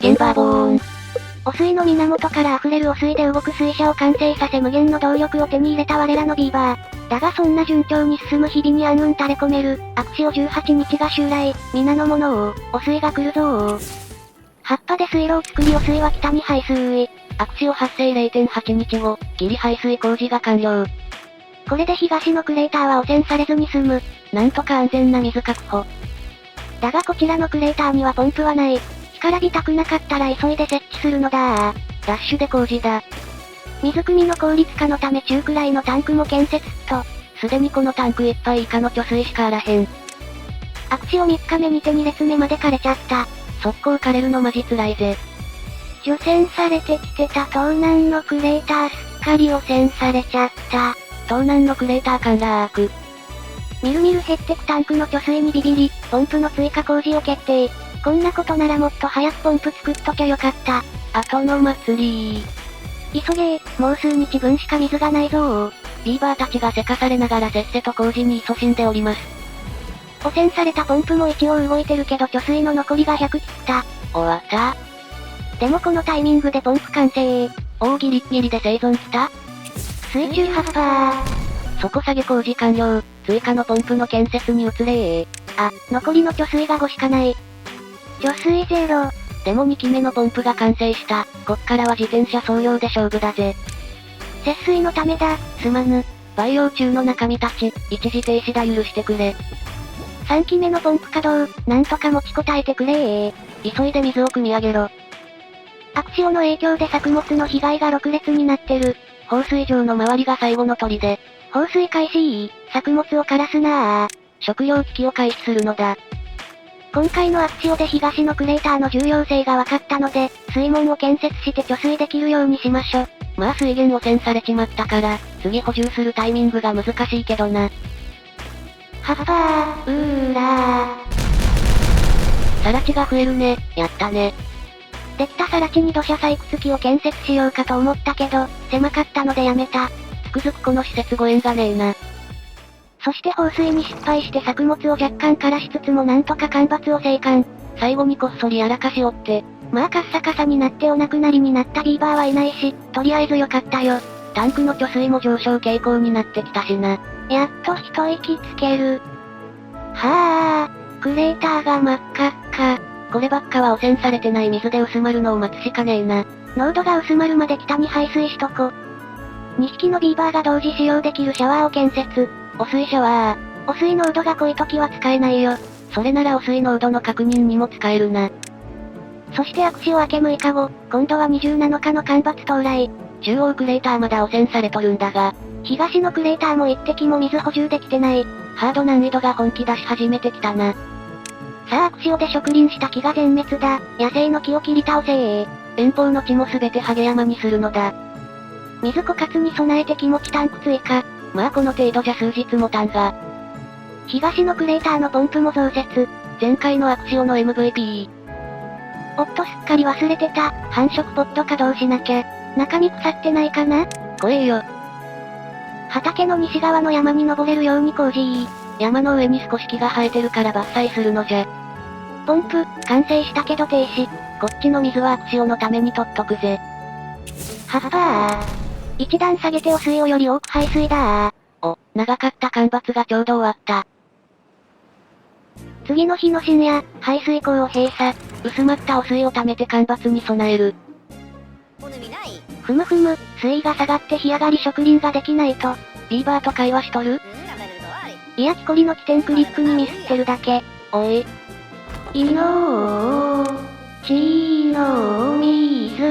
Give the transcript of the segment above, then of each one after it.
ゲンバーボーン。汚水の源から溢れる汚水で動く水車を完成させ無限の動力を手に入れた我らのビーバー。だがそんな順調に進む日々に暗雲垂れ込める、悪潮18日が襲来、皆の者を、汚水が来るぞー。葉っぱで水路を作り汚水は北に排水。悪潮発生 0.8 日後、ギリ排水工事が完了。これで東のクレーターは汚染されずに済む。なんとか安全な水確保。だがこちらのクレーターにはポンプはない。干からびたくなかったら急いで設置するのだー。ダッシュで工事だ。水汲みの効率化のため中くらいのタンクも建設と。すでにこのタンク1杯以下の貯水しかあらへん。悪潮3日目にて2列目まで枯れちゃった。速攻枯れるのマジ辛いぜ。除染されてきてた東南のクレーターすっかり汚染されちゃった。東南のクレーター陥落。みるみる減ってくタンクの貯水にビビり、ポンプの追加工事を決定。こんなことならもっと早くポンプ作っときゃよかった。後の祭り急げー、もう数日分しか水がないぞー。ビーバーたちがせかされながらせっせと工事に勤しんでおります。汚染されたポンプも一応動いてるけど貯水の残りが100切った。終わった。でもこのタイミングでポンプ完成。ギリッギリで生存きた。水中ハッパー。底下げ工事完了。追加のポンプの建設に移れー。残りの貯水が5しかない。貯水ゼロ。でも2機目のポンプが完成した。こっからは自転車操業で勝負だぜ。節水のためだ、すまぬ。培養中の中身たち、一時停止だ許してくれ。3機目のポンプ稼働、なんとか持ちこたえてくれー。急いで水を汲み上げろ。悪潮の影響で作物の被害が6列になってる。放水場の周りが最後の砦。放水開始作物を枯らすなー。食料危機を回避するのだ。今回の悪潮で東のクレーターの重要性が分かったので、水門を建設して貯水できるようにしましょ。まあ水源汚染されちまったから、次補充するタイミングが難しいけどな。はっぱー、らー。さら地が増えるね、やったね。できたさら地に土砂採掘機を建設しようかと思ったけど、狭かったのでやめた。つくづくこの施設ご縁がねえな。そして放水に失敗して作物を若干枯らしつつもなんとか干ばつを生還。最後にこっそりやらかしおって。まあカッサカサになってお亡くなりになったビーバーはいないし、とりあえずよかったよ。タンクの貯水も上昇傾向になってきたしな。やっと一息つける。はぁ、クレーターが真っ赤っか。こればっかは汚染されてない水で薄まるのを待つしかねえな。濃度が薄まるまで北に排水しとこ。2匹のビーバーが同時使用できるシャワーを建設。汚水シャワー。汚水濃度が濃い時は使えないよ。それなら汚水濃度の確認にも使えるな。そして悪潮明け6日後、今度は27日の干ばつ到来。中央クレーターまだ汚染されとるんだが、東のクレーターも一滴も水補充できてない。ハード難易度が本気出し始めてきたな。さあ悪潮で植林した木が全滅だ。野生の木を切り倒せー。遠方の地もすべてハゲ山にするのだ。水枯渇に備えて気持ちタンク追加。まあこの程度じゃ数日持たんが。東のクレーターのポンプも増設。前回の悪潮の MVP。おっとすっかり忘れてた。繁殖ポット稼働しなきゃ。中身腐ってないかな？怖えよ。畑の西側の山に登れるように工事。山の上に少し木が生えてるから伐採するのじゃ。ポンプ、完成したけど停止。こっちの水は悪潮のために取っとくぜ。はっぱー。一段下げて汚水をより多く排水だー。長かった干ばつがちょうど終わった。次の日の深夜、排水溝を閉鎖。薄まった汚水を溜めて干ばつに備える。ふむふむ、水位が下がって干上がり植林ができないと。ビーバーと会話しとる？いや木こりの起点クリックにミスってるだけ。おい。いのー、ちの水。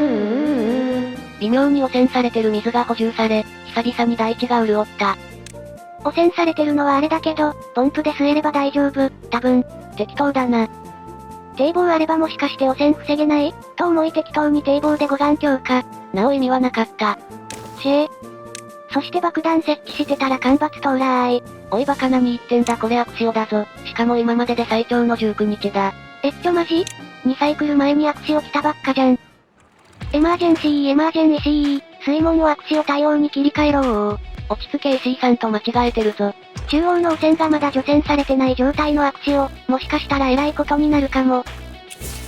微妙に汚染されてる水が補充され、久々に大地が潤った。汚染されてるのはあれだけど、ポンプで吸えれば大丈夫、多分。適当だな。堤防あればもしかして汚染防げないと思い適当に堤防で護岸強化。なお意味はなかった。そして爆弾設置してたら干ばつ到来。おいバカ何言ってんだこれ悪潮だぞ。しかも今までで最長の19日だ。マジ ?2 サイクル前に悪潮来たばっかじゃん。エマージェンシー、水門を悪潮対応に切り替えろー。落ち着け AC さんと間違えてるぞ。中央の汚染がまだ除染されてない状態の悪潮、もしかしたら偉いことになるかも。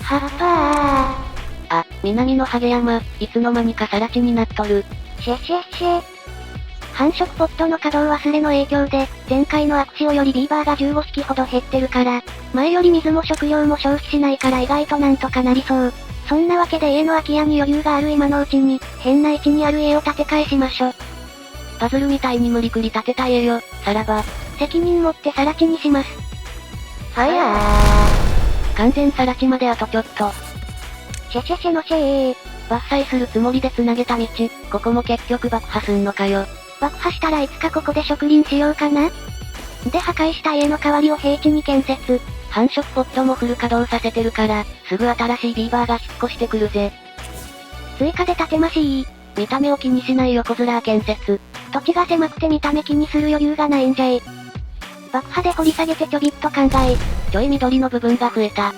はっぱあ、南のハゲ山、いつの間にか更地になっとる。繁殖ポットの稼働忘れの影響で、前回のアクシオよりビーバーが15匹ほど減ってるから、前より水も食料も消費しないから意外となんとかなりそう。そんなわけで家の空き家に余裕がある今のうちに、変な位置にある家を建て替えしましょ。パズルみたいに無理くり建てた家よ、さらば。責任持って更地にします。完全更地まであとちょっと。シェのシェー。伐採するつもりで繋げた道、ここも結局爆破すんのかよ。爆破したらいつかここで植林しようかな。で破壊した家の代わりを平地に建設。繁殖ポットもフル稼働させてるから、すぐ新しいビーバーが引っ越してくるぜ。追加で建てましい。見た目を気にしない横面建設。土地が狭くて見た目気にする余裕がないんじゃい。爆破で掘り下げてちょびっと考え。ちょい緑の部分が増えた。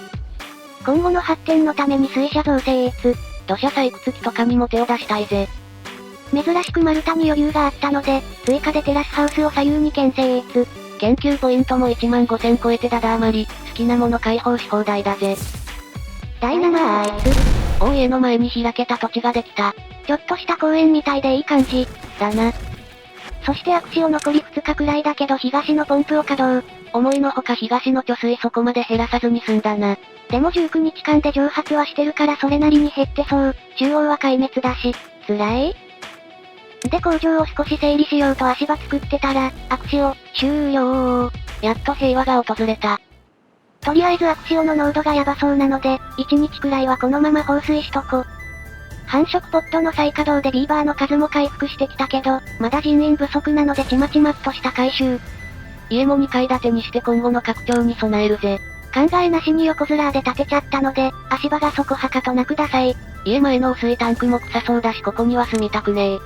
今後の発展のために水車造成越。土砂採掘機とかにも手を出したいぜ。珍しく丸太に余裕があったので、追加でテラスハウスを左右に建成越。研究ポイントも15000超えてだだ余り、好きなもの開放し放題だぜ。ダイナマイツ。大家の前に開けた土地ができた。ちょっとした公園みたいでいい感じ。だな。そしてアクシオ残り2日くらいだけど東のポンプを稼働。思いのほか東の貯水そこまで減らさずに済んだな。でも19日間で蒸発はしてるからそれなりに減ってそう。中央は壊滅だし。辛い？で工場を少し整理しようと足場作ってたら、アクシオ、終了。やっと平和が訪れた。とりあえずアクシオの濃度がヤバそうなので、1日くらいはこのまま放水しとこ。繁殖ポットの再稼働でビーバーの数も回復してきたけど、まだ人員不足なのでちまちまっとした回収。家も2階建てにして今後の拡張に備えるぜ。考えなしに横面で建てちゃったので、足場がそこはかとなください。家前の汚水タンクも臭そうだしここには住みたくねえ。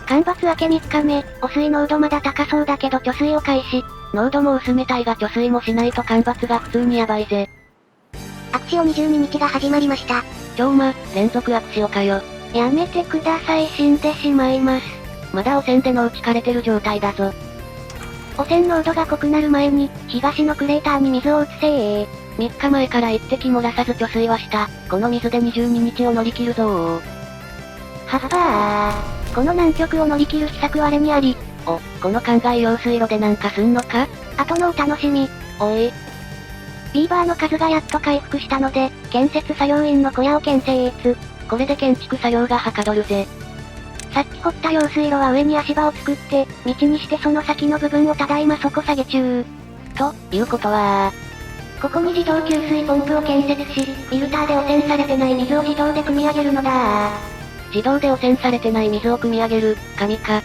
干ばつ明け3日目、汚水濃度まだ高そうだけど貯水を開始。濃度も薄めたいが貯水もしないと干ばつが普通にやばいぜ。アクシオ22日が始まりました。連続アクシオかよ。やめてください、死んでしまいます。まだ汚染で脳疲れてる状態だぞ。汚染濃度が濃くなる前に、東のクレーターに水を移せ。3日前から一滴漏らさず貯水はした。この水で22日を乗り切るぞー。はっぱー。この難局を乗り切る秘策我にあり。お、この灌漑用水路でなんかすんのか？後のお楽しみ。おい。ビーバーの数がやっと回復したので、建設作業員の小屋を建成越。これで建築作業がはかどるぜ。さっき掘った用水路は上に足場を作って、道にしてその先の部分をただいま底下げ中。ということは、ここに自動給水ポンプを建設し、フィルターで汚染されてない水を自動で汲み上げるのだ。自動で汚染されてない水を汲み上げる、神か。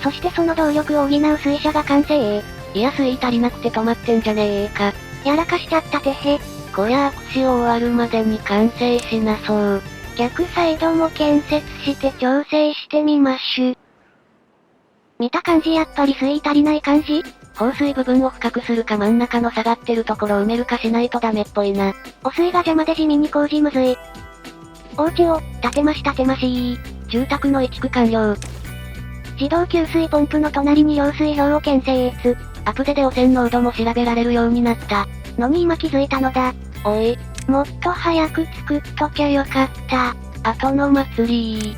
そしてその動力を補う水車が完成。いや水足りなくて止まってんじゃねえか。やらかしちゃったてへ。こりゃアクシオ終わるまでに完成しなそう。逆サイドも建設して調整してみましゅ。見た感じやっぱり水足りない感じ？放水部分を深くするか真ん中の下がってるところを埋めるかしないとダメっぽいな。汚水が邪魔で地味に工事むずい。お家を、建てまし。住宅の移築完了。自動給水ポンプの隣に用水表を建成越。アプデで汚染濃度も調べられるようになった。のに今気づいたのだ。おい。もっと早く作っときゃよかった。後の祭り。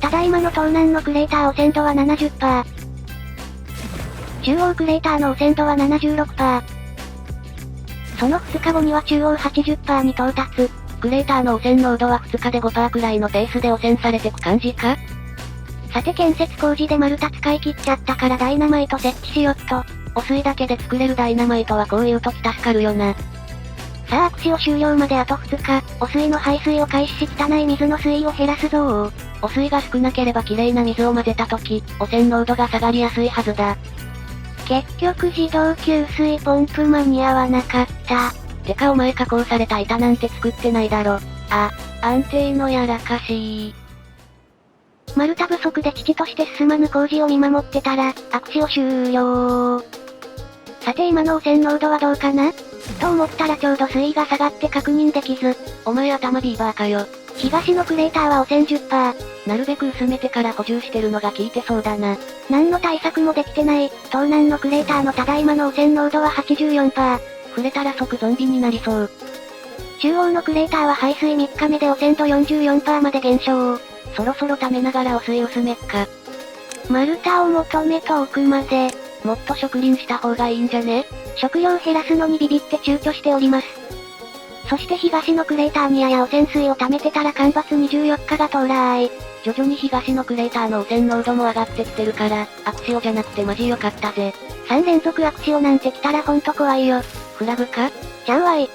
ただいまの東南のクレーター汚染度は 70%。中央クレーターの汚染度は 76%。その2日後には中央 80% に到達。クレーターの汚染濃度は2日で 5% くらいのペースで汚染されてく感じか？さて建設工事で丸太使い切っちゃったからダイナマイト設置しよっと。汚水だけで作れるダイナマイトはこういう時助かるよな。さあアクシオ終了まであと2日、汚水の排水を開始し汚い水の水位を減らすぞー。汚水が少なければ綺麗な水を混ぜた時、汚染濃度が下がりやすいはずだ。結局自動給水ポンプ間に合わなかった。てかお前加工された板なんて作ってないだろ。あ、安定のやらかし。丸太不足で父として進まぬ工事を見守ってたら、アクシオ終了。さて今の汚染濃度はどうかなと思ったらちょうど水位が下がって確認できず。お前頭ビーバーかよ。東のクレーターは汚染 10%。なるべく薄めてから補充してるのが効いてそうだな。何の対策もできてない、東南のクレーターのただいまの汚染濃度は 84%。触れたら即ゾンビになりそう。中央のクレーターは排水3日目で汚染度 44% まで減少。そろそろ溜めながら汚水薄めっか。丸太を求め遠くまで。もっと植林した方がいいんじゃね？食料減らすのにビビって躊躇しております。そして東のクレーターにやや汚染水を溜めてたら干ばつ24日が到来。徐々に東のクレーターの汚染濃度も上がってきてるから、アクシオじゃなくてマジ良かったぜ。3連続アクシオなんて来たらほんと怖いよ。フラグか？ちゃうわい。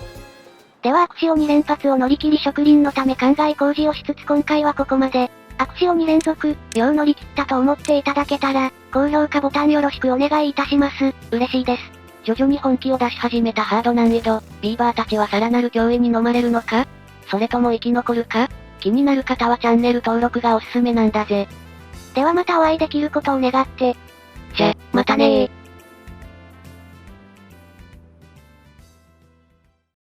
ではアクシオ2連発を乗り切り植林のため灌漑工事をしつつ今回はここまで。アクシオ2連続、よう乗り切ったと思っていただけたら、高評価ボタンよろしくお願いいたします。嬉しいです。徐々に本気を出し始めたハード難易度、ビーバーたちはさらなる脅威に飲まれるのか？それとも生き残るか？気になる方はチャンネル登録がおすすめなんだぜ。ではまたお会いできることを願って。じゃ、またねー。